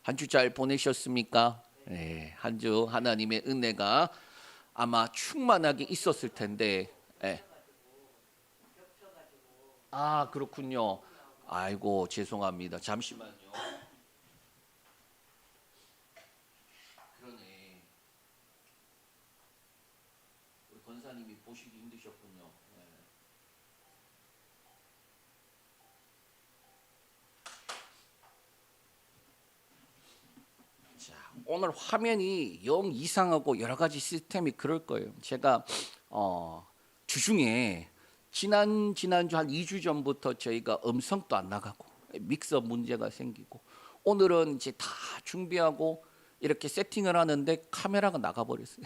한 주 잘 보내셨습니까? 네, 한 주 하나님의 은혜가 아마 충만하게 있었을 텐데. 네. 아, 그렇군요. 아이고, 죄송합니다. 잠시만요. 그러네. 우리 권사님이 보시기 힘드셨군요. 네. 자, 오늘 화면이 영 이상하고 여러 가지 시스템이 그럴 거예요. 제가 주중에 지난주 한 2주 전부터 저희가 음성도 안 나가고 믹서 문제가 생기고, 오늘은 이제 다 준비하고 이렇게 세팅을 하는데 카메라가 나가버렸어요.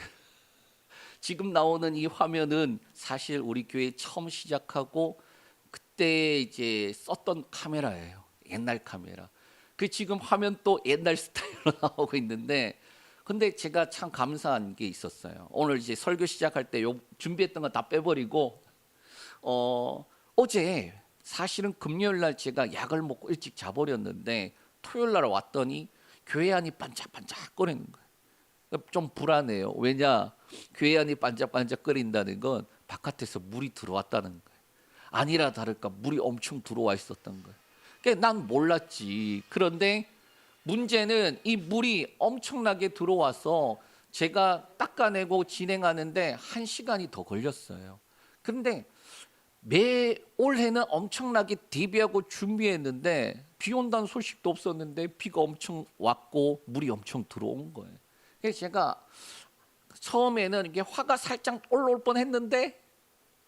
지금 나오는 이 화면은 사실 우리 교회 처음 시작하고 그때 이제 썼던 카메라예요. 옛날 카메라. 그 지금 화면 또 옛날 스타일로 나오고 있는데, 근데 제가 참 감사한 게 있었어요. 오늘 이제 설교 시작할 때 준비했던 거 다 빼버리고, 어제 사실은 금요일 날 제가 약을 먹고 일찍 자버렸는데 토요일 날 왔더니 교회 안이 반짝반짝거리는 거예요. 좀 불안해요. 왜냐? 교회 안이 반짝반짝거린다는 건 바깥에서 물이 들어왔다는 거예요. 아니라 다를까 물이 엄청 들어와 있었던 거예요. 그러니까 난 몰랐지. 그런데 문제는 이 물이 엄청나게 들어와서 제가 닦아내고 진행하는데 1시간이 더 걸렸어요. 그런데 올해는 엄청나게 대비하고 준비했는데 비 온다는 소식도 없었는데 비가 엄청 왔고 물이 엄청 들어온 거예요. 그래서 제가 처음에는 이게 화가 살짝 올라올 뻔했는데,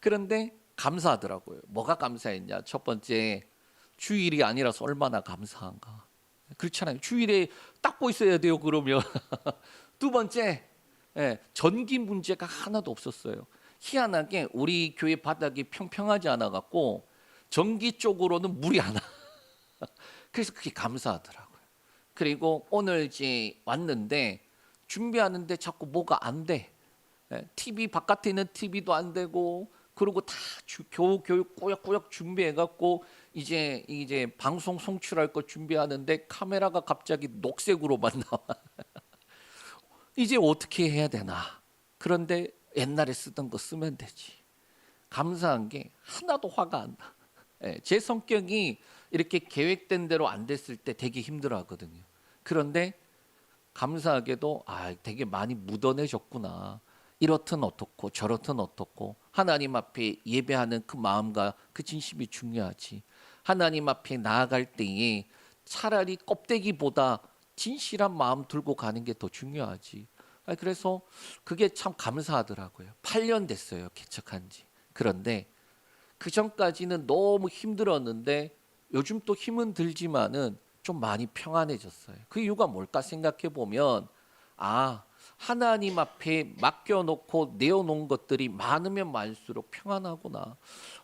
그런데 감사하더라고요. 뭐가 감사했냐? 첫 번째, 주일이 아니라서 얼마나 감사한가. 그렇잖아요. 주일에 닦고 있어야 돼요. 그러면 두 번째, 전기 문제가 하나도 없었어요. 희한하게 우리 교회 바닥이 평평하지 않아 갖고 전기 쪽으로는 물이 안 와. 그래서 그게 감사하더라고요. 그리고 오늘 이제 왔는데 준비하는데 자꾸 뭐가 안 돼. TV 바깥에 있는 TV도 안 되고, 그리고 다 교육 꾸역꾸역 준비해 갖고 이제 방송 송출할 거 준비하는데 카메라가 갑자기 녹색으로만 나와. 이제 어떻게 해야 되나? 그런데 옛날에 쓰던 거 쓰면 되지. 감사한 게 하나도 화가 안 나. 제 성격이 이렇게 계획된 대로 안 됐을 때 되게 힘들어하거든요. 그런데 감사하게도 되게 많이 묻어내셨구나. 이렇든 어떻고 저렇든 어떻고 하나님 앞에 예배하는 그 마음과 그 진심이 중요하지. 하나님 앞에 나아갈 때에 차라리 껍데기보다 진실한 마음 들고 가는 게 더 중요하지. 그래서 그게 참 감사하더라고요. 8년 됐어요, 개척한 지. 그런데 그 전까지는 너무 힘들었는데 요즘 또 힘은 들지만은 좀 많이 평안해졌어요. 그 이유가 뭘까 생각해 보면, 하나님 앞에 맡겨놓고 내어놓은 것들이 많으면 많을수록 평안하구나.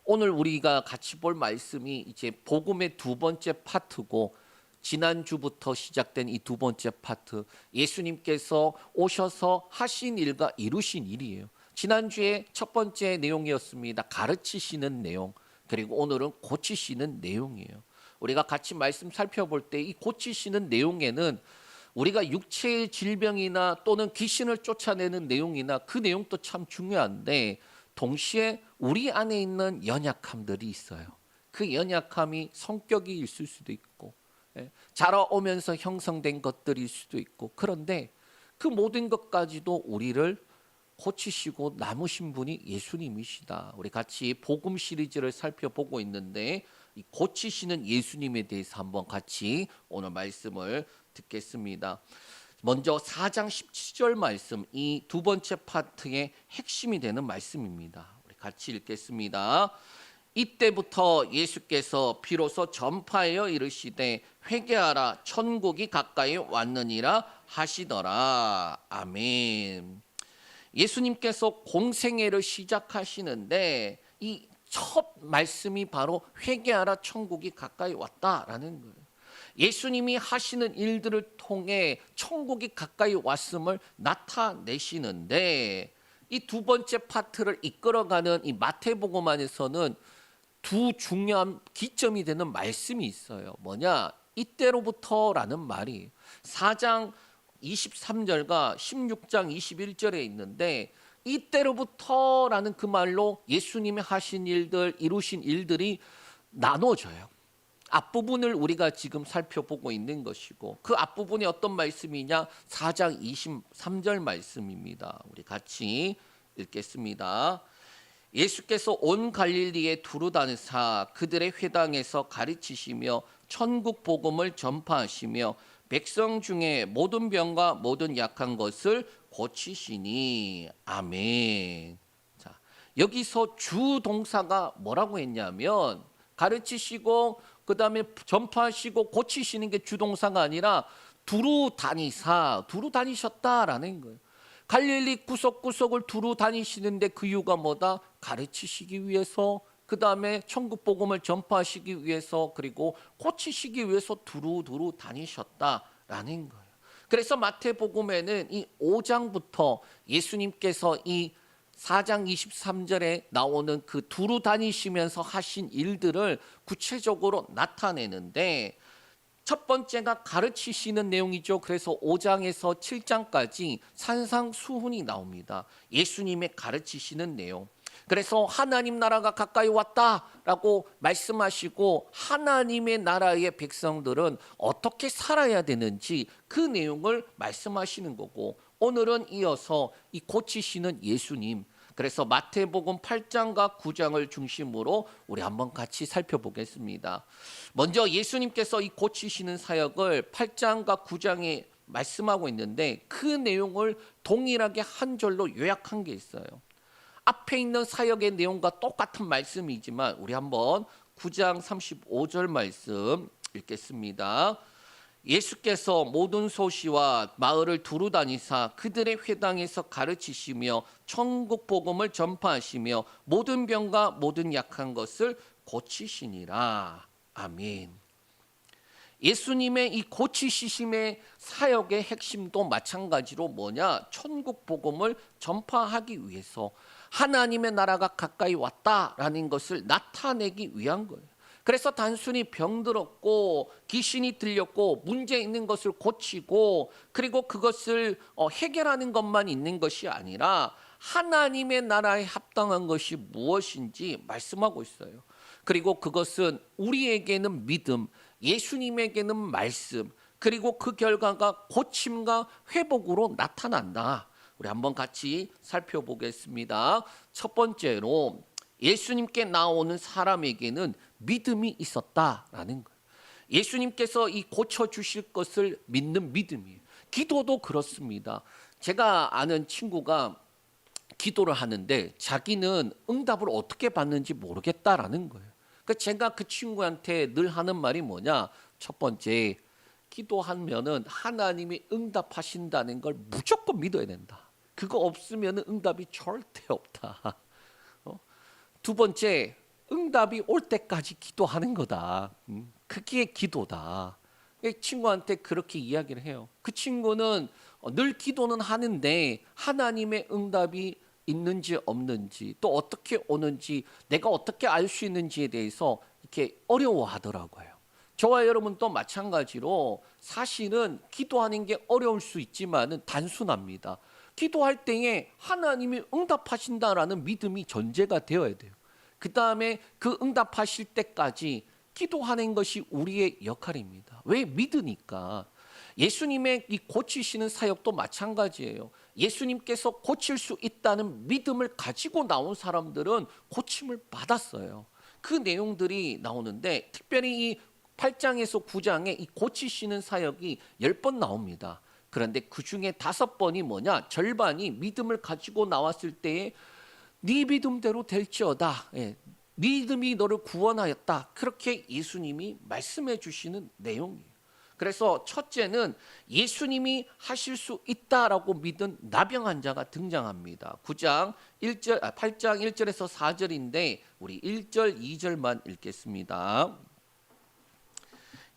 오늘 우리가 같이 볼 말씀이 이제 복음의 두 번째 파트고, 지난주부터 시작된 이 두 번째 파트, 예수님께서 오셔서 하신 일과 이루신 일이에요. 지난주에 첫 번째 내용이었습니다. 가르치시는 내용. 그리고 오늘은 고치시는 내용이에요. 우리가 같이 말씀 살펴볼 때 이 고치시는 내용에는 우리가 육체의 질병이나 또는 귀신을 쫓아내는 내용이나 그 내용도 참 중요한데, 동시에 우리 안에 있는 연약함들이 있어요. 그 연약함이 성격이 있을 수도 있고, 자라오면서 형성된 것들일 수도 있고, 그런데 그 모든 것까지도 우리를 고치시고 남으신 분이 예수님이시다. 우리 같이 복음 시리즈를 살펴보고 있는데, 이 고치시는 예수님에 대해서 한번 같이 오늘 말씀을 듣겠습니다. 먼저 4장 17절 말씀, 이 두 번째 파트의 핵심이 되는 말씀입니다. 우리 같이 읽겠습니다. 이때부터 예수께서 비로소 전파하여 이르시되 회개하라 천국이 가까이 왔느니라 하시더라. 아멘. 예수님께서 공생애를 시작하시는데 이 첫 말씀이 바로 회개하라 천국이 가까이 왔다라는 거예요. 예수님이 하시는 일들을 통해 천국이 가까이 왔음을 나타내시는데, 이 두 번째 파트를 이끌어가는 이 마태복음 안에서는 두 중요한 기점이 되는 말씀이 있어요. 뭐냐? 이때로부터라는 말이 4장 23절과 16장 21절에 있는데 이때로부터라는 그 말로 예수님이 하신 일들, 이루신 일들이 나눠져요. 앞부분을 우리가 지금 살펴보고 있는 것이고 그 앞부분이 어떤 말씀이냐? 4장 23절 말씀입니다. 우리 같이 읽겠습니다. 예수께서 온 갈릴리에 두루 다니사 그들의 회당에서 가르치시며 천국 복음을 전파하시며 백성 중에 모든 병과 모든 약한 것을 고치시니. 아멘. 자, 여기서 주 동사가 뭐라고 했냐면 가르치시고 그다음에 전파하시고 고치시는 게 주동사가 아니라 두루 다니셨다라는 거예요. 갈릴리 구석구석을 두루 다니시는데 그 이유가 뭐다? 가르치시기 위해서, 그다음에 천국 복음을 전파하시기 위해서, 그리고 고치시기 위해서 두루 다니셨다라는 거예요. 그래서 마태복음에는 이 5장부터 예수님께서 이 4장 23절에 나오는 그 두루 다니시면서 하신 일들을 구체적으로 나타내는데 첫 번째가 가르치시는 내용이죠. 그래서 5장에서 7장까지 산상수훈이 나옵니다. 예수님의 가르치시는 내용. 그래서 하나님 나라가 가까이 왔다라고 말씀하시고 하나님의 나라의 백성들은 어떻게 살아야 되는지 그 내용을 말씀하시는 거고, 오늘은 이어서 이 고치시는 예수님, 그래서 마태복음 8장과 9장을 중심으로 우리 한번 같이 살펴보겠습니다. 먼저 예수님께서 이 고치시는 사역을 8장과 9장에 말씀하고 있는데 그 내용을 동일하게 한 절로 요약한 게 있어요. 앞에 있는 사역의 내용과 똑같은 말씀이지만 우리 한번 9장 35절 말씀 읽겠습니다. 예수께서 모든 소시와 마을을 두루 다니사 그들의 회당에서 가르치시며 천국 복음을 전파하시며 모든 병과 모든 약한 것을 고치시니라. 아멘. 예수님의 이 고치시심의 사역의 핵심도 마찬가지로 뭐냐? 천국 복음을 전파하기 위해서 하나님의 나라가 가까이 왔다라는 것을 나타내기 위한 거예요. 그래서 단순히 병들었고 귀신이 들렸고 문제 있는 것을 고치고 그리고 그것을 해결하는 것만 있는 것이 아니라 하나님의 나라에 합당한 것이 무엇인지 말씀하고 있어요. 그리고 그것은 우리에게는 믿음, 예수님에게는 말씀, 그리고 그 결과가 고침과 회복으로 나타난다. 우리 한번 같이 살펴보겠습니다. 첫 번째로 예수님께 나오는 사람에게는 믿음이 있었다라는 거예요. 예수님께서 이 고쳐주실 것을 믿는 믿음이에요. 기도도 그렇습니다. 제가 아는 친구가 기도를 하는데 자기는 응답을 어떻게 받는지 모르겠다라는 거예요. 그러니까 제가 그 친구한테 늘 하는 말이 뭐냐? 첫 번째, 기도하면은 하나님이 응답하신다는 걸 무조건 믿어야 된다. 그거 없으면 응답이 절대 없다. 두 번째, 응답이 올 때까지 기도하는 거다. 그게 기도다. 친구한테 그렇게 이야기를 해요. 그 친구는 늘 기도는 하는데 하나님의 응답이 있는지 없는지 또 어떻게 오는지 내가 어떻게 알 수 있는지에 대해서 이렇게 어려워하더라고요. 저와 여러분도 마찬가지로 사실은 기도하는 게 어려울 수 있지만은 단순합니다. 기도할 때에 하나님이 응답하신다라는 믿음이 전제가 되어야 돼요. 그 다음에 그 응답하실 때까지 기도하는 것이 우리의 역할입니다. 왜? 믿으니까. 예수님의 이 고치시는 사역도 마찬가지예요. 예수님께서 고칠 수 있다는 믿음을 가지고 나온 사람들은 고침을 받았어요. 그 내용들이 나오는데 특별히 이 8장에서 9장에 이 고치시는 사역이 10번 나옵니다. 그런데 그 중에 5번이 뭐냐? 절반이 믿음을 가지고 나왔을 때에 네 믿음대로 될지어다. 믿음이 너를 구원하였다. 그렇게 예수님이 말씀해 주시는 내용이에요. 그래서 첫째는 예수님이 하실 수 있다라고 믿은 나병 환자가 등장합니다. 8장 1절에서 4절인데 우리 1절, 2절만 읽겠습니다.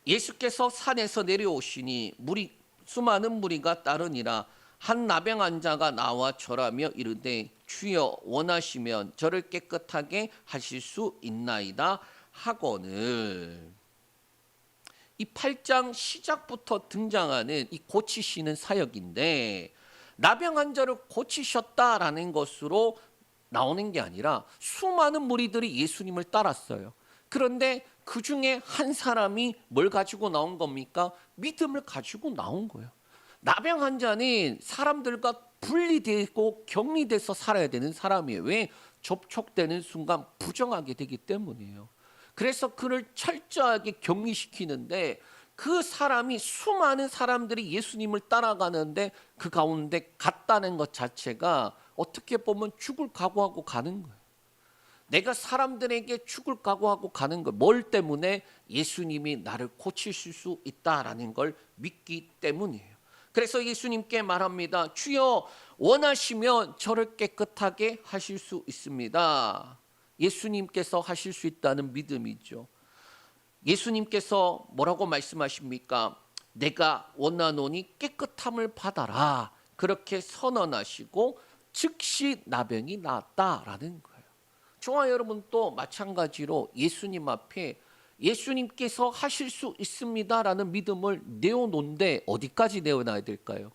예수께서 산에서 내려오시니 수많은 무리가 따르니라. 한 나병 환자가 나와 절하며 이르되 주여 원하시면 저를 깨끗하게 하실 수 있나이다 하거늘. 이 8장 시작부터 등장하는 이 고치시는 사역인데, 나병 환자를 고치셨다라는 것으로 나오는 게 아니라 수많은 무리들이 예수님을 따랐어요. 그런데 그 중에 한 사람이 뭘 가지고 나온 겁니까? 믿음을 가지고 나온 거예요. 나병 환자는 사람들과 분리되고 격리돼서 살아야 되는 사람이에요. 왜? 접촉되는 순간 부정하게 되기 때문이에요. 그래서 그를 철저하게 격리시키는데, 그 사람이 수많은 사람들이 예수님을 따라가는데 그 가운데 갔다는 것 자체가 어떻게 보면 죽을 각오하고 가는 거예요. 내가 사람들에게 죽을 각오하고 가는 거, 뭘 때문에? 예수님이 나를 고치실 수 있다라는 걸 믿기 때문이에요. 그래서 예수님께 말합니다. 주여, 원하시면 저를 깨끗하게 하실 수 있습니다. 예수님께서 하실 수 있다는 믿음이죠. 예수님께서 뭐라고 말씀하십니까? 내가 원하노니 깨끗함을 받아라. 그렇게 선언하시고 즉시 나병이 나았다라는 거예요. 저와 여러분도 마찬가지로 예수님 앞에 예수님께서 하실 수 있습니다라는 믿음을 내어놓는데 어디까지 내어놔야 될까요?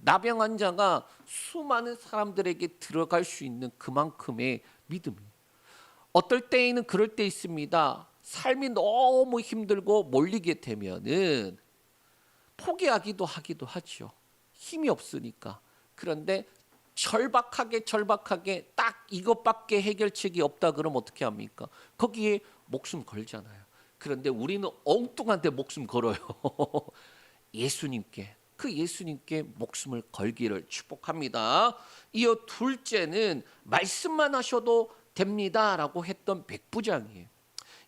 나병 환자가 수많은 사람들에게 들어갈 수 있는 그만큼의 믿음이에요. 어떨 때에는 그럴 때 있습니다. 삶이 너무 힘들고 몰리게 되면은 포기하기도 하죠. 힘이 없으니까. 그런데 절박하게 딱 이것밖에 해결책이 없다 그러면 어떻게 합니까? 거기에 목숨 걸잖아요. 그런데 우리는 엉뚱한데 목숨 걸어요. 그 예수님께 목숨을 걸기를 축복합니다. 이어 둘째는 말씀만 하셔도 됩니다라고 했던 백부장이에요.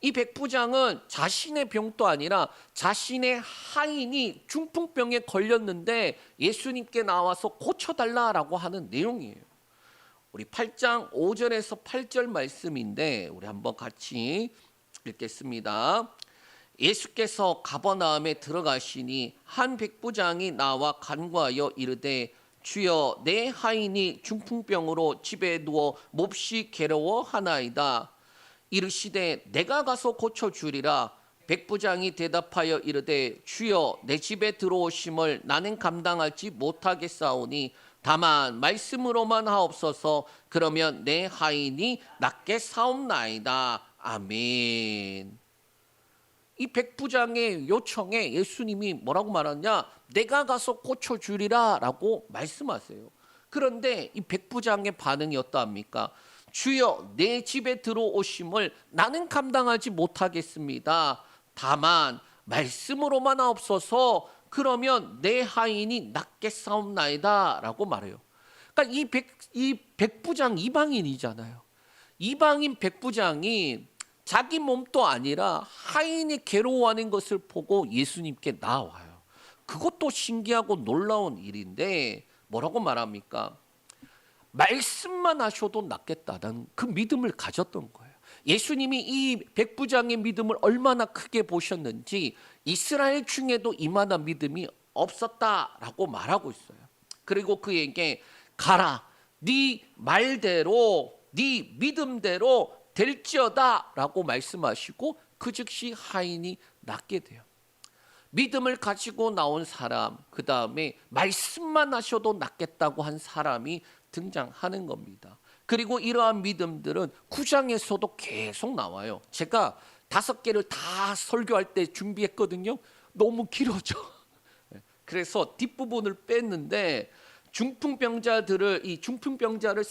이 백부장은 자신의 병도 아니라 자신의 하인이 중풍병에 걸렸는데 예수님께 나와서 고쳐달라라고 하는 내용이에요. 우리 8장 5절에서 8절 말씀인데 우리 한번 같이 읽겠습니다. 예수께서 가버나움에 들어가시니 한 백부장이 나와 간구하여 이르되 주여, 내 하인이 중풍병으로 집에 누워 몹시 괴로워하나이다. 이르시되 내가 가서 고쳐주리라. 백부장이 대답하여 이르되 주여, 내 집에 들어오심을 나는 감당하지 못하겠사오니 다만 말씀으로만 하옵소서. 그러면 내 하인이 낫게 사옵나이다. 아멘. 이 백부장의 요청에 예수님이 뭐라고 말하냐? 내가 가서 고쳐주리라 라고 말씀하세요. 그런데 이 백부장의 반응이 어떠합니까? 주여, 내 집에 들어오심을 나는 감당하지 못하겠습니다. 다만 말씀으로만 하옵소서. 그러면 내 하인이 낫게 사옵나이다 라고 말해요. 그러니까 이 백부장 이방인이잖아요. 이방인 백부장이 자기 몸도 아니라 하인이 괴로워하는 것을 보고 예수님께 나와요. 그것도 신기하고 놀라운 일인데 뭐라고 말합니까? 말씀만 하셔도 낫겠다는 그 믿음을 가졌던 거예요. 예수님이 이 백부장의 믿음을 얼마나 크게 보셨는지 이스라엘 중에도 이만한 믿음이 없었다라고 말하고 있어요. 그리고 그에게 가라, 네 말대로 네 믿음대로 될지어다 라고 말씀하시고 그 즉시 하인이 낫게 돼요. 믿음을 가지고 나온 사람, 그 다음에 말씀만 하셔도 낫겠다고 한 사람이 등장하는 겁니다. 그리고 이러한 믿음들은 9장에서도 계속 나와요. 제가 5개를 다 설교할 때 준비했거든요. 너무 길어져. 그래서 뒷부분을 뺐는데 이 중풍병자를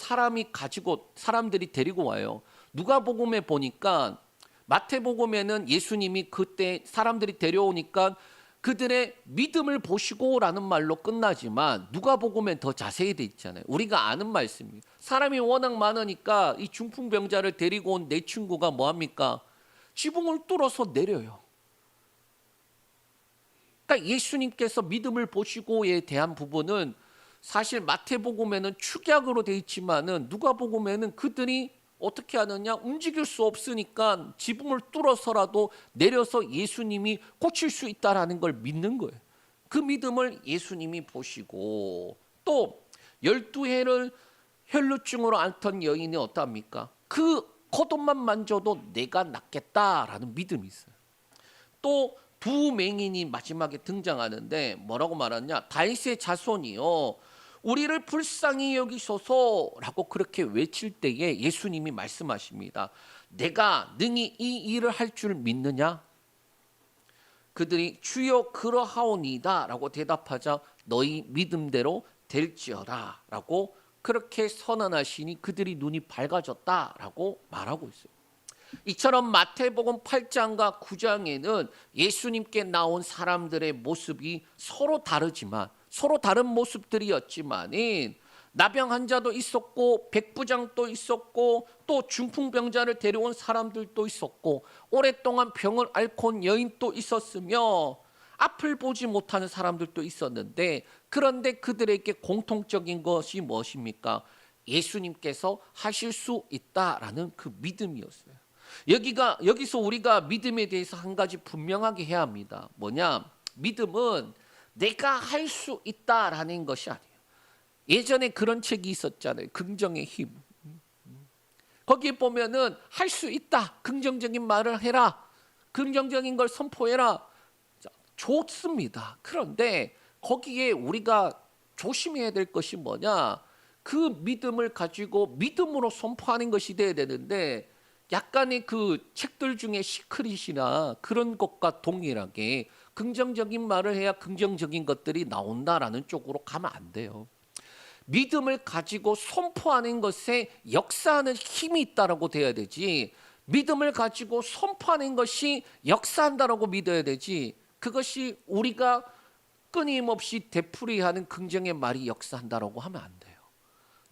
사람들이 데리고 와요. 누가복음에 보니까 마태복음에는 예수님이 그때 사람들이 데려오니까 그들의 믿음을 보시고라는 말로 끝나지만 누가복음엔 더 자세히 돼 있잖아요. 우리가 아는 말씀이에요. 사람이 워낙 많으니까 이 중풍병자를 데리고 온 내 친구가 뭐합니까? 지붕을 뚫어서 내려요. 그러니까 예수님께서 믿음을 보시고에 대한 부분은 사실 마태복음에는 축약으로 돼 있지만은 누가복음에는 그들이 어떻게 하느냐? 움직일 수 없으니까 지붕을 뚫어서라도 내려서 예수님이 고칠 수 있다라는 걸 믿는 거예요. 그 믿음을 예수님이 보시고 또 12해를 혈루증으로 앓던 여인이 어떠합니까? 그 겉옷만 만져도 내가 낫겠다라는 믿음이 있어요. 또 두 맹인이 마지막에 등장하는데 뭐라고 말하냐? 다윗의 자손이요, 우리를 불쌍히 여기소서라고 그렇게 외칠 때에 예수님이 말씀하십니다. 내가 능히 이 일을 할 줄 믿느냐? 그들이 주여 그러하오니이다 라고 대답하자 너희 믿음대로 될지어다 라고 그렇게 선언하시니 그들이 눈이 밝아졌다 라고 말하고 있어요. 이처럼 마태복음 8장과 9장에는 예수님께 나온 사람들의 모습이 서로 다르지만, 서로 다른 모습들이었지만은 나병 환자도 있었고 백부장도 있었고 또 중풍병자를 데려온 사람들도 있었고 오랫동안 병을 앓고 온 여인도 있었으며 앞을 보지 못하는 사람들도 있었는데, 그런데 그들에게 공통적인 것이 무엇입니까? 예수님께서 하실 수 있다라는 그 믿음이었어요. 여기서 우리가 믿음에 대해서 한 가지 분명하게 해야 합니다. 뭐냐? 믿음은 내가 할 수 있다라는 것이 아니에요. 예전에 그런 책이 있었잖아요. 긍정의 힘. 거기에 보면은 할 수 있다, 긍정적인 말을 해라, 긍정적인 걸 선포해라, 좋습니다. 그런데 거기에 우리가 조심해야 될 것이 뭐냐? 그 믿음을 가지고 믿음으로 선포하는 것이 돼야 되는데, 약간의 그 책들 중에 시크릿이나 그런 것과 동일하게 긍정적인 말을 해야 긍정적인 것들이 나온다라는 쪽으로 가면 안 돼요. 믿음을 가지고 선포하는 것에 역사하는 힘이 있다라고 돼야 되지, 믿음을 가지고 선포하는 것이 역사한다라고 믿어야 되지, 그것이 우리가 끊임없이 되풀이하는 긍정의 말이 역사한다라고 하면 안 돼요.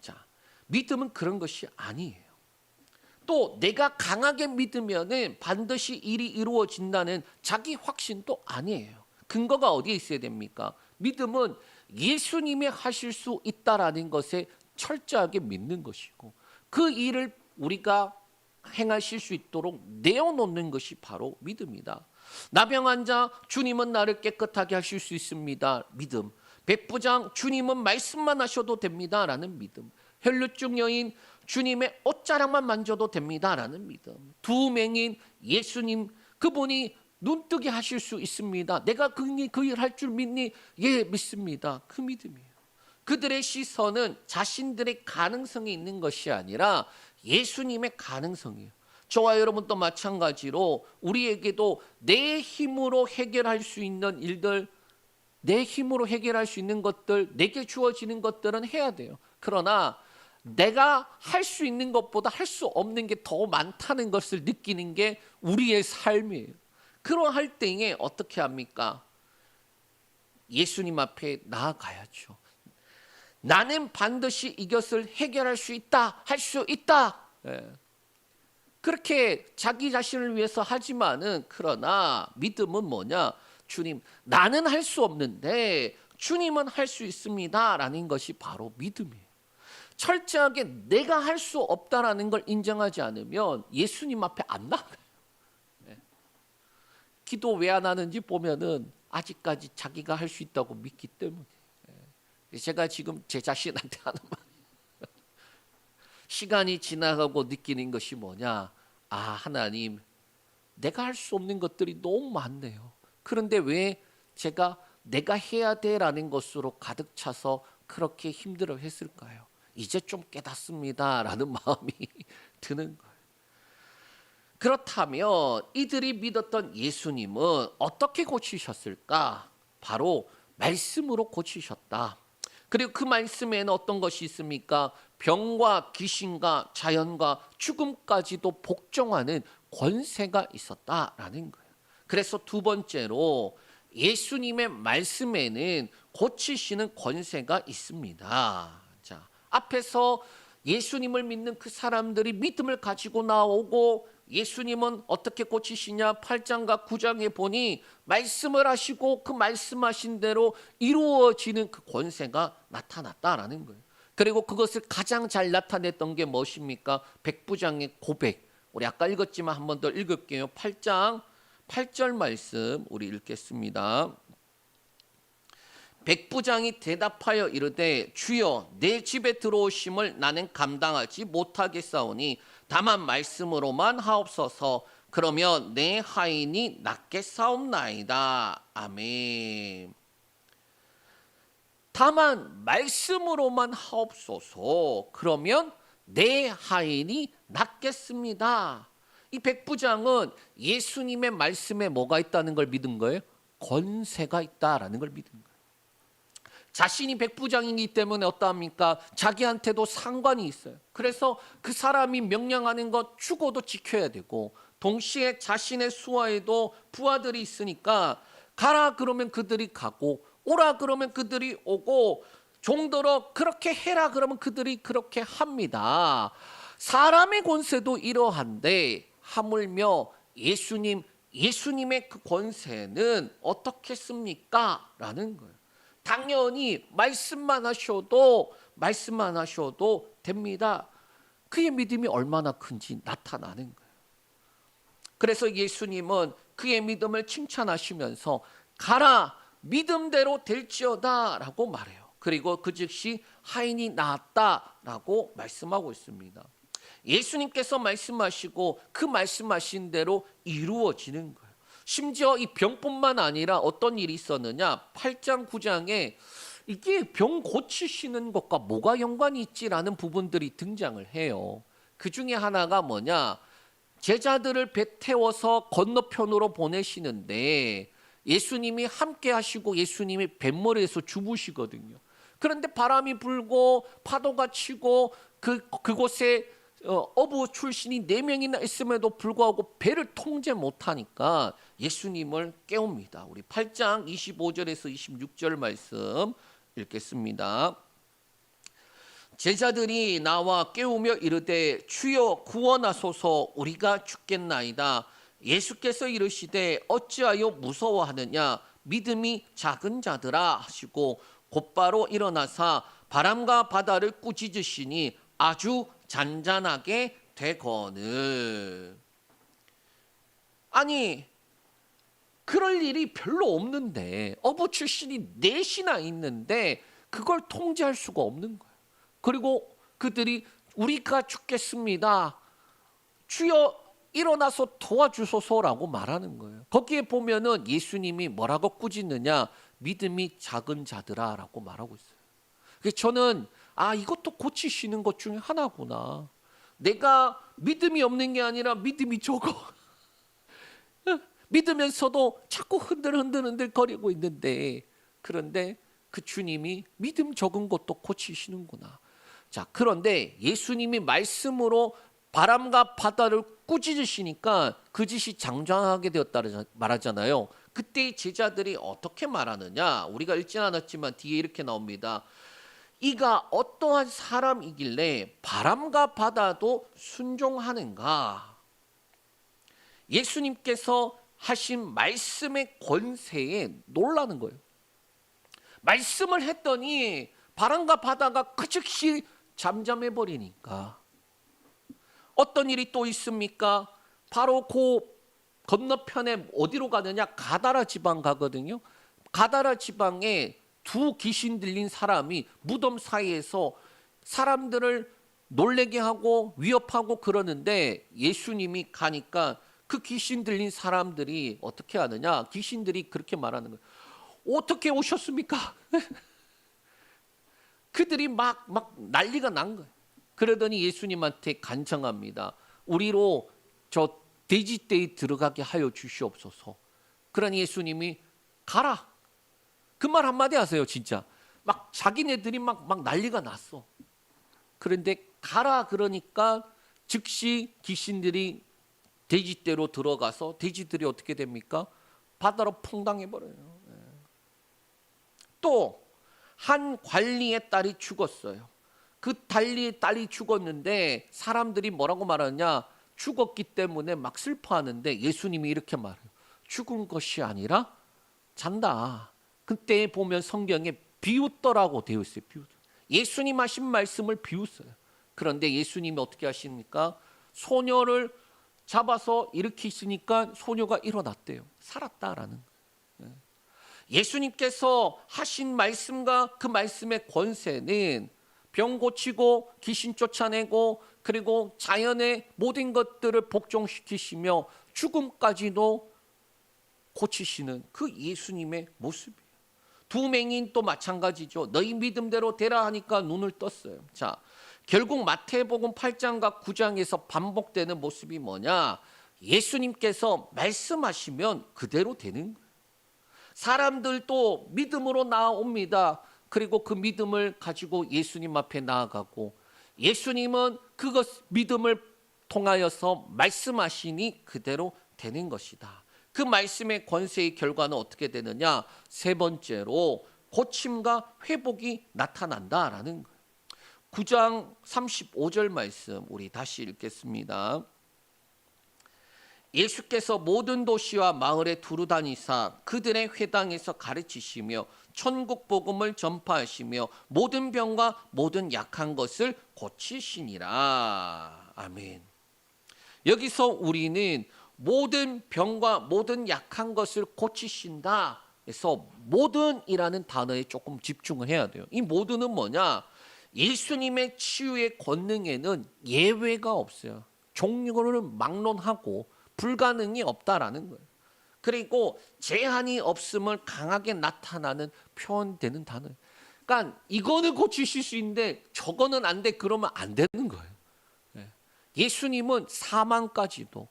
자, 믿음은 그런 것이 아니에요. 또 내가 강하게 믿으면은 반드시 일이 이루어진다는 자기 확신도 아니에요. 근거가 어디에 있어야 됩니까? 믿음은 예수님이 하실 수 있다라는 것에 철저하게 믿는 것이고, 그 일을 우리가 행하실 수 있도록 내어놓는 것이 바로 믿음이다. 나병 환자, 주님은 나를 깨끗하게 하실 수 있습니다. 믿음. 백부장, 주님은 말씀만 하셔도 됩니다. 라는 믿음. 혈루증 여인, 주님의 옷자락만 만져도 됩니다. 라는 믿음. 두 맹인, 예수님, 그분이 눈뜨게 하실 수 있습니다. 내가 그 일 할 줄 믿니? 예, 믿습니다. 그 믿음이에요. 그들의 시선은 자신들의 가능성이 있는 것이 아니라 예수님의 가능성이에요. 저와 여러분도 마찬가지로 우리에게도 내 힘으로 해결할 수 있는 일들, 내 힘으로 해결할 수 있는 것들, 내게 주어지는 것들은 해야 돼요. 그러나 내가 할 수 있는 것보다 할 수 없는 게 더 많다는 것을 느끼는 게 우리의 삶이에요. 그러할 때에 어떻게 합니까? 예수님 앞에 나아가야죠. 나는 반드시 이것을 해결할 수 있다, 할 수 있다. 그렇게 자기 자신을 위해서 하지만은, 그러나 믿음은 뭐냐? 주님, 나는 할 수 없는데 주님은 할 수 있습니다 라는 것이 바로 믿음이에요. 철저하게 내가 할 수 없다라는 걸 인정하지 않으면 예수님 앞에 안 나가요. 기도 왜 안 하는지 보면은 아직까지 자기가 할 수 있다고 믿기 때문에. 제가 지금 제 자신한테 하는 말, 시간이 지나가고 느끼는 것이 뭐냐? 아, 하나님, 내가 할 수 없는 것들이 너무 많네요. 그런데 왜 제가 내가 해야 돼라는 것으로 가득 차서 그렇게 힘들어 했을까요? 이제 좀 깨닫습니다 라는 마음이 드는 거예요. 그렇다면 이들이 믿었던 예수님은 어떻게 고치셨을까? 바로 말씀으로 고치셨다. 그리고 그 말씀에는 어떤 것이 있습니까? 병과 귀신과 자연과 죽음까지도 복종하는 권세가 있었다라는 거예요. 그래서 두 번째로 예수님의 말씀에는 고치시는 권세가 있습니다. 자, 앞에서 예수님을 믿는 그 사람들이 믿음을 가지고 나오고 예수님은 어떻게 고치시냐? 8장과 9장에 보니 말씀을 하시고 그 말씀하신 대로 이루어지는 그 권세가 나타났다라는 거예요. 그리고 그것을 가장 잘 나타냈던 게 무엇입니까? 백부장의 고백. 우리 아까 읽었지만 한 번 더 읽을게요. 8장 8절 말씀 우리 읽겠습니다. 백부장이 대답하여 이르되 주여, 내 집에 들어오심을 나는 감당하지 못하겠사오니 다만 말씀으로만 하옵소서. 그러면 내 하인이 낫겠사옵나이다. 아멘. 다만 말씀으로만 하옵소서. 그러면 내 하인이 낫겠습니다. 이 백부장은 예수님의 말씀에 뭐가 있다는 걸 믿은 거예요? 권세가 있다라는 걸 믿은 거예요. 자신이 백부장이기 때문에 어떠합니까? 자기한테도 상관이 있어요. 그래서 그 사람이 명령하는 것 죽어도 지켜야 되고, 동시에 자신의 수하에도 부하들이 있으니까 가라 그러면 그들이 가고, 오라 그러면 그들이 오고, 종들어 그렇게 해라 그러면 그들이 그렇게 합니다. 사람의 권세도 이러한데 하물며 예수님의 그 권세는 어떻겠습니까? 라는 거예요. 당연히 말씀만 하셔도 됩니다. 그의 믿음이 얼마나 큰지 나타나는 거예요. 그래서 예수님은 그의 믿음을 칭찬하시면서 가라 믿음대로 될지어다 라고 말해요. 그리고 그 즉시 하인이 나았다라고 말씀하고 있습니다. 예수님께서 말씀하시고 그 말씀하신 대로 이루어지는 거예요. 심지어 이 병뿐만 아니라 어떤 일이 있었느냐, 8장 9장에 이게 병 고치시는 것과 뭐가 연관이 있지라는 부분들이 등장을 해요. 그 중에 하나가 뭐냐, 제자들을 배 태워서 건너편으로 보내시는데 예수님이 함께 하시고 예수님이 뱃머리에서 주무시거든요. 그런데 바람이 불고 파도가 치고 그곳에 어부 출신이 4명이나 있음에도 불구하고 배를 통제 못하니까 예수님을 깨웁니다. 우리 8장 25절에서 26절 말씀 읽겠습니다. 제자들이 나와 깨우며 이르되 주여 구원하소서 우리가 죽겠나이다. 예수께서 이르시되 어찌하여 무서워하느냐 믿음이 작은 자들아 하시고 곧바로 일어나사 바람과 바다를 꾸짖으시니 아주 잔잔하게 되거늘. 아니 그럴 일이 별로 없는데 어부 출신이 넷이나 있는데 그걸 통제할 수가 없는 거예요. 그리고 그들이 우리가 죽겠습니다. 주여 일어나서 도와주소서라고 말하는 거예요. 거기에 보면은 예수님이 뭐라고 꾸짖느냐, 믿음이 작은 자들아라고 말하고 있어요. 그래서 저는 이것도 고치시는 것 중에 하나구나. 내가 믿음이 없는 게 아니라 믿음이 적어. 믿으면서도 자꾸 흔들흔들 거리고 있는데, 그런데 그 주님이 믿음 적은 것도 고치시는구나. 자, 그런데 예수님이 말씀으로 바람과 바다를 꾸짖으시니까 그 짓이 장장하게 되었다 말하잖아요. 그때 제자들이 어떻게 말하느냐, 우리가 읽진 않았지만 뒤에 이렇게 나옵니다. 이가 어떠한 사람이길래 바람과 바다도 순종하는가. 예수님께서 하신 말씀의 권세에 놀라는 거예요. 말씀을 했더니 바람과 바다가 그 즉시 잠잠해 버리니까. 어떤 일이 또 있습니까? 바로 그 건너편에 어디로 가느냐, 가다라 지방 가거든요. 가다라 지방에 두 귀신 들린 사람이 무덤 사이에서 사람들을 놀래게 하고 위협하고 그러는데 예수님이 가니까 그 귀신 들린 사람들이 어떻게 하느냐, 귀신들이 그렇게 말하는 거예요. 어떻게 오셨습니까? 그들이 막 난리가 난 거예요. 그러더니 예수님한테 간청합니다. 우리로 저 돼지떼에 들어가게 하여 주시옵소서. 그러니 예수님이 가라. 그 말 한마디 하세요. 진짜 막 자기네들이 막 난리가 났어. 그런데 가라 그러니까 즉시 귀신들이 돼지떼로 들어가서 돼지들이 어떻게 됩니까? 바다로 퐁당해 버려요. 또 한 관리의 딸이 죽었어요. 그 관리의 딸이 죽었는데 사람들이 뭐라고 말하냐, 죽었기 때문에 막 슬퍼하는데 예수님이 이렇게 말해요. 죽은 것이 아니라 잔다. 그때 보면 성경에 비웃더라고 되어 있어요. 예수님 하신 말씀을 비웃어요. 그런데 예수님이 어떻게 하십니까? 소녀를 잡아서 일으키시니까 소녀가 일어났대요. 살았다라는 거예요. 예수님께서 하신 말씀과 그 말씀의 권세는 병 고치고 귀신 쫓아내고 그리고 자연의 모든 것들을 복종시키시며 죽음까지도 고치시는 그 예수님의 모습이에요. 두 맹인 또 마찬가지죠. 너희 믿음대로 되라 하니까 눈을 떴어요. 자, 결국 마태복음 8장과 9장에서 반복되는 모습이 뭐냐? 예수님께서 말씀하시면 그대로 되는 거예요. 사람들도 믿음으로 나아옵니다. 그리고 그 믿음을 가지고 예수님 앞에 나아가고, 예수님은 그것 믿음을 통하여서 말씀하시니 그대로 되는 것이다. 그 말씀의 권세의 결과는 어떻게 되느냐? 세 번째로 고침과 회복이 나타난다라는 거예요. 9장 35절 말씀 우리 다시 읽겠습니다. 예수께서 모든 도시와 마을에 두루 다니사 그들의 회당에서 가르치시며 천국 복음을 전파하시며 모든 병과 모든 약한 것을 고치시니라. 아멘. 여기서 우리는 모든 병과 모든 약한 것을 고치신다 해서 모든이라는 단어에 조금 집중을 해야 돼요. 이 모든은 뭐냐? 예수님의 치유의 권능에는 예외가 없어요. 종류를 막론하고 불가능이 없다라는 거예요. 그리고 제한이 없음을 강하게 나타나는 표현되는 단어예요. 그러니까 이거는 고치실 수 있는데 저거는 안 돼, 그러면 안 되는 거예요. 예수님은 사망까지도,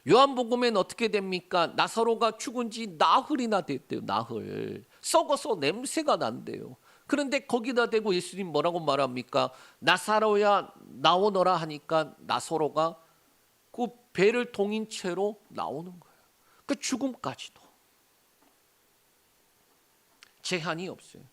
요한복음엔 어떻게 됩니까? 나사로가 죽은 지 나흘이나 됐대요. 나흘. 썩어서 냄새가 난대요. 그런데 거기다 대고 예수님 뭐라고 말합니까? 나사로야 나오너라 하니까 나사로가 그 배를 동인 채로 나오는 거예요. 그 죽음까지도 제한이 없어요.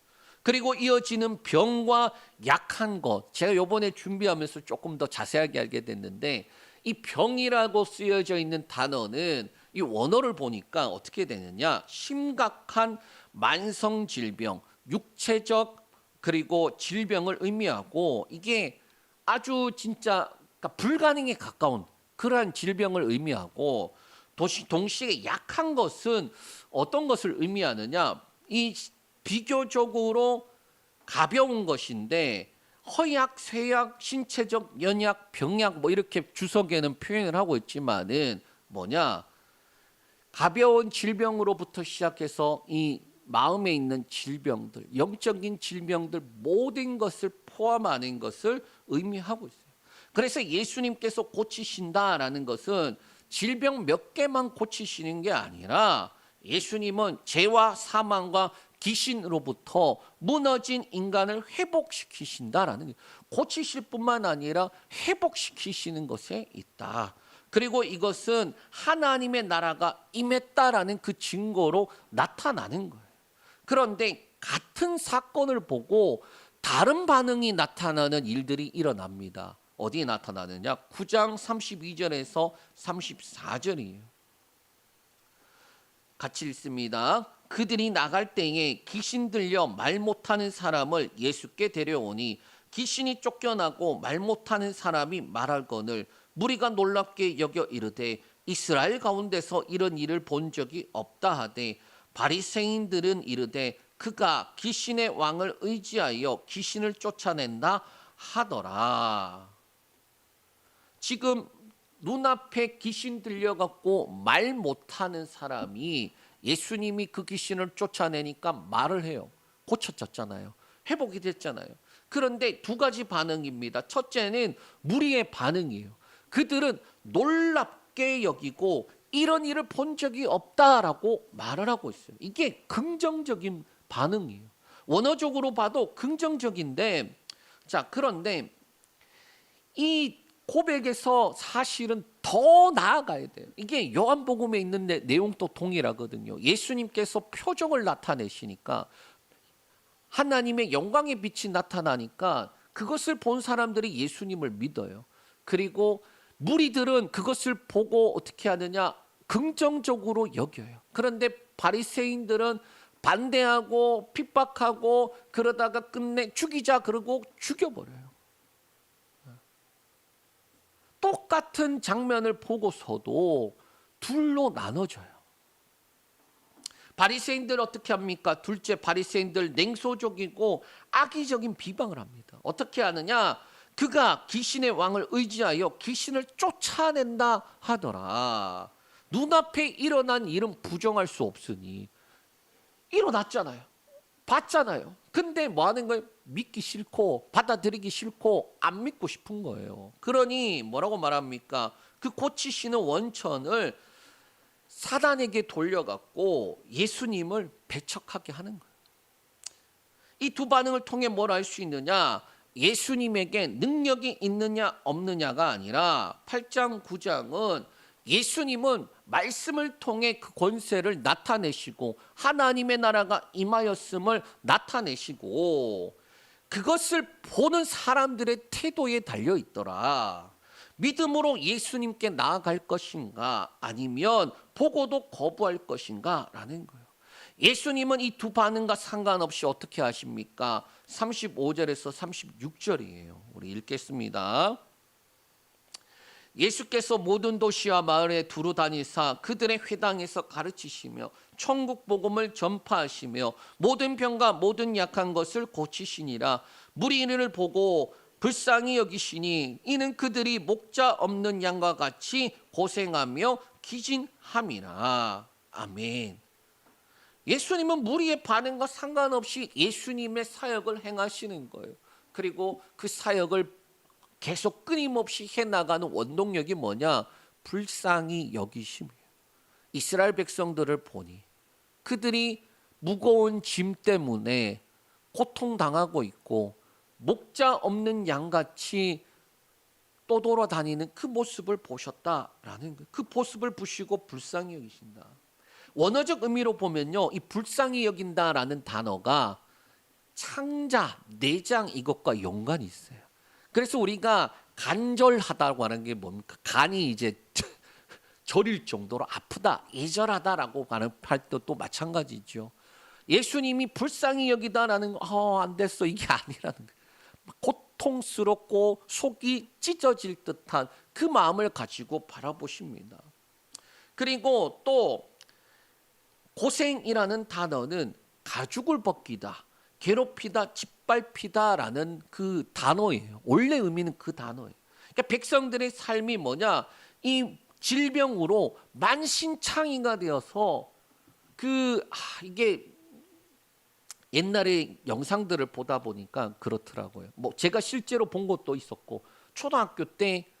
그리고 이어지는 병과 약한 것, 제가 이번에 준비하면서 조금 더 자세하게 알게 됐는데, 이 병이라고 쓰여져 있는 단어는 이 원어를 보니까 어떻게 되느냐? 심각한 만성 질병, 육체적 그리고 질병을 의미하고, 이게 아주 진짜 그러니까 불가능에 가까운 그러한 질병을 의미하고, 동시에 약한 것은 어떤 것을 의미하느냐? 이 비교적으로 가벼운 것인데 허약, 쇠약, 신체적 연약, 병약 뭐 이렇게 주석에는 표현을 하고 있지만은 뭐냐? 가벼운 질병으로부터 시작해서 이 마음에 있는 질병들, 영적인 질병들 모든 것을 포함하는 것을 의미하고 있어요. 그래서 예수님께서 고치신다라는 것은 질병 몇 개만 고치시는 게 아니라 예수님은 죄와 사망과 귀신으로부터 무너진 인간을 회복시키신다라는 게, 고치실 뿐만 아니라 회복시키시는 것에 있다. 그리고 이것은 하나님의 나라가 임했다라는 그 증거로 나타나는 거예요. 그런데 같은 사건을 보고 다른 반응이 나타나는 일들이 일어납니다. 어디에 나타나느냐? 9장 32절에서 34절이에요. 같이 읽습니다. 그들이 나갈 때에 귀신 들려 말 못하는 사람을 예수께 데려오니 귀신이 쫓겨나고 말 못하는 사람이 말할거늘 무리가 놀랍게 여겨 이르되 이스라엘 가운데서 이런 일을 본 적이 없다 하되, 바리새인들은 이르되 그가 귀신의 왕을 의지하여 귀신을 쫓아낸다 하더라. 지금 눈앞에 귀신 들려갖고 말 못하는 사람이 예수님이 그 귀신을 쫓아내니까 말을 해요. 고쳐졌잖아요. 회복이 됐잖아요. 그런데 두 가지 반응입니다. 첫째는 무리의 반응이에요. 그들은 놀랍게 여기고 이런 일을 본 적이 없다라고 말을 하고 있어요. 이게 긍정적인 반응이에요. 원어적으로 봐도 긍정적인데, 자, 그런데 이 고백에서 사실은 더 나아가야 돼요. 이게 요한복음에 있는 내용도 동일하거든요. 예수님께서 표적을 나타내시니까, 하나님의 영광의 빛이 나타나니까 그것을 본 사람들이 예수님을 믿어요. 그리고 무리들은 그것을 보고 어떻게 하느냐? 긍정적으로 여겨요. 그런데 바리새인들은 반대하고 핍박하고 그러다가 끝내 죽이자 그러고 죽여버려요. 똑같은 장면을 보고서도 둘로 나눠져요. 바리새인들 어떻게 합니까? 둘째, 바리새인들 냉소적이고 악의적인 비방을 합니다. 어떻게 하느냐? 그가 귀신의 왕을 의지하여 귀신을 쫓아낸다 하더라. 눈앞에 일어난 일은 부정할 수 없으니 일어났잖아요. 봤잖아요. 근데 뭐 하는 거예요? 믿기 싫고 받아들이기 싫고 안 믿고 싶은 거예요. 그러니 뭐라고 말합니까? 그 고치시는 원천을 사단에게 돌려갖고 예수님을 배척하게 하는 거예요. 이 두 반응을 통해 뭘 알 수 있느냐? 예수님에게 능력이 있느냐 없느냐가 아니라 8장 9장은 예수님은 말씀을 통해 그 권세를 나타내시고 하나님의 나라가 임하였음을 나타내시고 그것을 보는 사람들의 태도에 달려 있더라. 믿음으로 예수님께 나아갈 것인가 아니면 보고도 거부할 것인가 라는 거예요. 예수님은 이 두 반응과 상관없이 어떻게 하십니까? 35절에서 36절이에요. 우리 읽겠습니다. 예수께서 모든 도시와 마을에 두루 다니사 그들의 회당에서 가르치시며 천국 복음을 전파하시며 모든 병과 모든 약한 것을 고치시니라. 무리를 보고 불쌍히 여기시니 이는 그들이 목자 없는 양과 같이 고생하며 기진함이라. 아멘. 예수님은 무리의 반응과 상관없이 예수님의 사역을 행하시는 거예요. 그리고 그 사역을 계속 끊임없이 해나가는 원동력이 뭐냐? 불쌍히 여기심이에요. 이스라엘 백성들을 보니 그들이 무거운 짐 때문에 고통당하고 있고 목자 없는 양같이 떠돌아다니는 그 모습을 보셨다라는 거예요. 그 모습을 보시고 불쌍히 여기신다. 원어적 의미로 보면요, 이 불쌍히 여긴다라는 단어가 창자, 내장 이것과 연관이 있어요. 그래서 우리가 간절하다고 하는 게 뭡니까? 간이 이제 저릴 정도로 아프다, 애절하다라고 할 때도 마찬가지죠. 예수님이 불쌍히 여기다라는 안 됐어 이게 아니라는 거예요. 고통스럽고 속이 찢어질 듯한 그 마음을 가지고 바라보십니다. 그리고 또 고생이라는 단어는 가죽을 벗기다, 괴롭히다, 짓밟히다라는 그 단어예요. 원래 의미는 그 단어예요. 그러니까 백성들의 삶이 뭐냐? 이 질병으로 만신창이가 되어서 이게 옛날에 영상들을 보다 보니까 그렇더라고요. 뭐 제가 실제로 본 것도 있었고 초등학교 때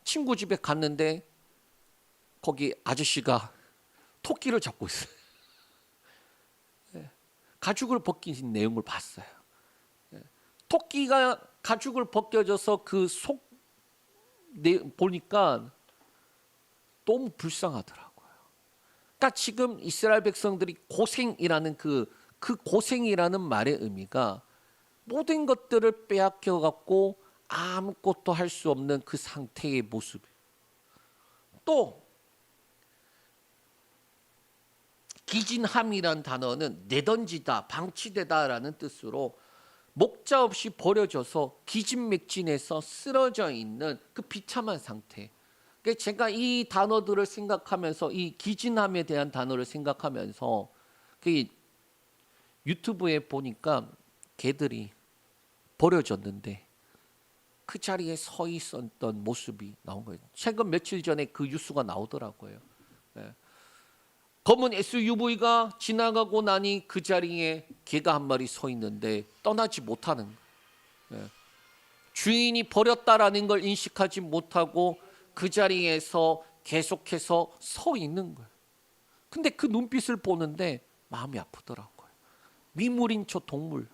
친구 집에 갔는데 거기 아저씨가 토끼를 잡고 있어요. 가죽을 벗긴 내용을 봤어요. 토끼가 가죽을 벗겨져서 그 속 보니까 너무 불쌍하더라고요. 그러니까 지금 이스라엘 백성들이 고생이라는 그 고생이라는 말의 의미가 모든 것들을 빼앗겨 갖고 아무것도 할 수 없는 그 상태의 모습. 또 기진함이란 단어는 내던지다, 방치되다라는 뜻으로 목자 없이 버려져서 기진맥진해서 쓰러져 있는 그 비참한 상태. 그러니까 제가 이 단어들을 생각하면서 이 기진함에 대한 단어를 생각하면서 그 유튜브에 보니까 개들이 버려졌는데 그 자리에 서 있었던 모습이 나온 거예요. 최근 며칠 전에 그 뉴스가 나오더라고요. 검은 SUV가 지나가고 나니 그 자리에 개가 한 마리 서 있는데 떠나지 못하는 거예요. 주인이 버렸다라는 걸 인식하지 못하고 그 자리에서 계속해서 서 있는 거예요. 근데 그 눈빛을 보는데 마음이 아프더라고요. 미물인 저 동물.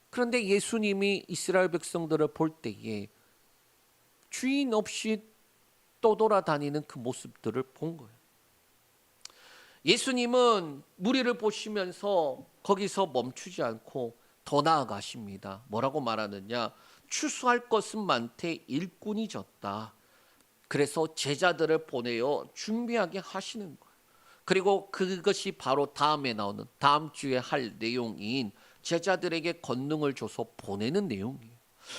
그런데 예수님이 이스라엘 백성들을 볼 때에 주인 없이 떠돌아다니는 그 모습들을 본 거예요. 예수님은 무리를 보시면서 거기서 멈추지 않고 더 나아가십니다. 뭐라고 말하느냐? 추수할 것은 많되 일꾼이 적다. 그래서 제자들을 보내어 준비하게 하시는 거예요. 그리고 그것이 바로 다음에 나오는 다음 주에 할 내용인 제자들에게 권능을 줘서 보내는 내용이에요.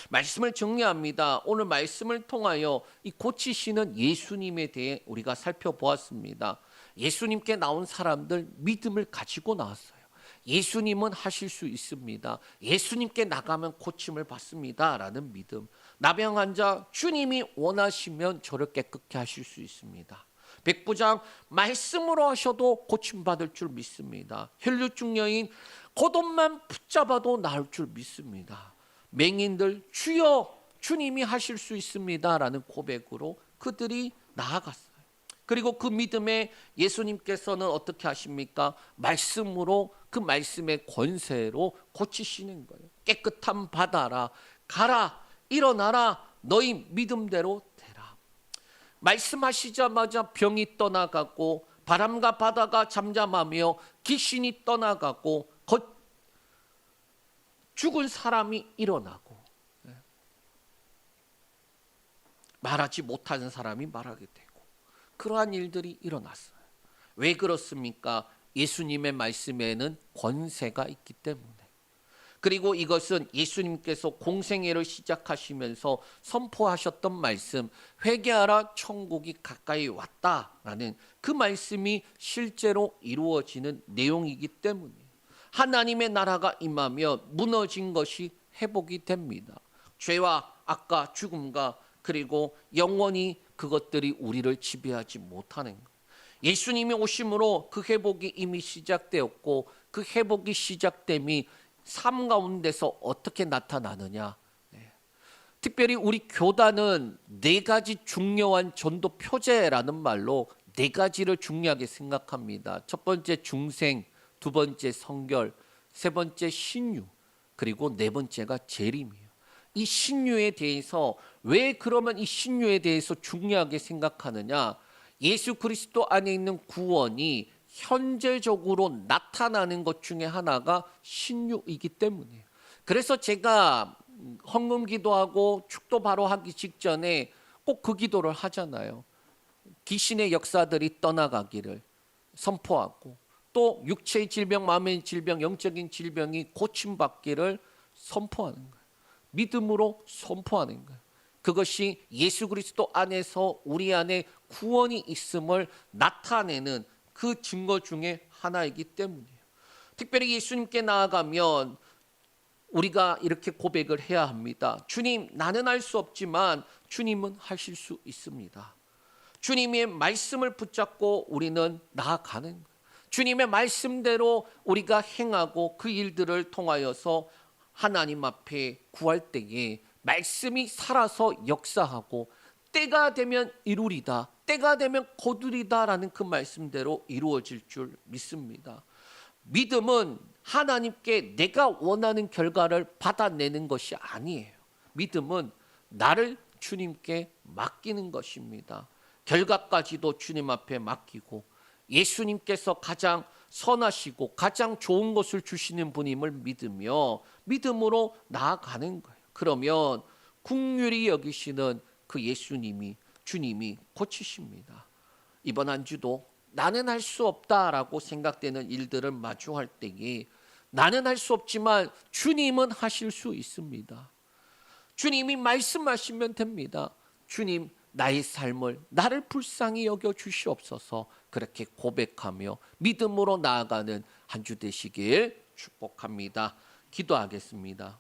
말씀을 정리합니다. 오늘 말씀을 통하여 이 고치시는 예수님에 대해 우리가 살펴보았습니다. 예수님께 나온 사람들 믿음을 가지고 나왔어요. 예수님은 하실 수 있습니다. 예수님께 나가면 고침을 받습니다. 라는 믿음. 나병 환자 주님이 원하시면 저를 깨끗게 하실 수 있습니다. 백부장 말씀으로 하셔도 고침받을 줄 믿습니다. 혈류증 여인 겉옷만 붙잡아도 나을 줄 믿습니다. 맹인들 주여 주님이 하실 수 있습니다. 라는 고백으로 그들이 나아갔어요. 그리고 그 믿음에 예수님께서는 어떻게 하십니까? 말씀으로 그 말씀의 권세로 고치시는 거예요. 깨끗한 바다라 가라 일어나라 너희 믿음대로 되라. 말씀하시자마자 병이 떠나가고 바람과 바다가 잠잠하며 귀신이 떠나가고 죽은 사람이 일어나고 말하지 못하는 사람이 말하게 되고 그러한 일들이 일어났어요. 왜 그렇습니까? 예수님의 말씀에는 권세가 있기 때문에. 그리고 이것은 예수님께서 공생애를 시작하시면서 선포하셨던 말씀, 회개하라 천국이 가까이 왔다라는 그 말씀이 실제로 이루어지는 내용이기 때문이에요. 하나님의 나라가 임하며 무너진 것이 회복이 됩니다. 죄와 악과 죽음과 그리고 영원히 그것들이 우리를 지배하지 못하는 것. 예수님이 오심으로 그 회복이 이미 시작되었고 그 회복이 시작됨이 삶 가운데서 어떻게 나타나느냐. 특별히 우리 교단은 4가지 중요한 전도 표제라는 말로 4가지를 중요하게 생각합니다. 첫 번째 중생, 두 번째 성결, 세 번째 신유, 그리고 네 번째가 재림이에요. 이 신유에 대해서 왜 그러면 이 신유에 대해서 중요하게 생각하느냐? 예수 그리스도 안에 있는 구원이 현재적으로 나타나는 것 중에 하나가 신유이기 때문이에요. 그래서 제가 헌금 기도하고 축도 바로 하기 직전에 꼭 그 기도를 하잖아요. 귀신의 역사들이 떠나가기를 선포하고 또 육체의 질병, 마음의 질병, 영적인 질병이 고침받기를 선포하는 거예요. 믿음으로 선포하는 거예요. 그것이 예수 그리스도 안에서 우리 안에 구원이 있음을 나타내는 그 증거 중에 하나이기 때문이에요. 특별히 예수님께 나아가면 우리가 이렇게 고백을 해야 합니다. 주님, 나는 할 수 없지만 주님은 하실 수 있습니다. 주님의 말씀을 붙잡고 우리는 나아가는 거예요. 주님의 말씀대로 우리가 행하고 그 일들을 통하여서 하나님 앞에 구할 때에 말씀이 살아서 역사하고 때가 되면 이루리다, 때가 되면 거두리다라는 그 말씀대로 이루어질 줄 믿습니다. 믿음은 하나님께 내가 원하는 결과를 받아내는 것이 아니에요. 믿음은 나를 주님께 맡기는 것입니다. 결과까지도 주님 앞에 맡기고 예수님께서 가장 선하시고 가장 좋은 것을 주시는 분임을 믿으며 믿음으로 나아가는 거예요. 그러면 긍휼히 여기시는 그 예수님이 주님이 고치십니다. 이번 한 주도 나는 할 수 없다라고 생각되는 일들을 마주할 때에 나는 할 수 없지만 주님은 하실 수 있습니다. 주님이 말씀하시면 됩니다. 주님, 나의 삶을 나를 불쌍히 여겨 주시옵소서. 그렇게 고백하며 믿음으로 나아가는 한 주 되시길 축복합니다. 기도하겠습니다.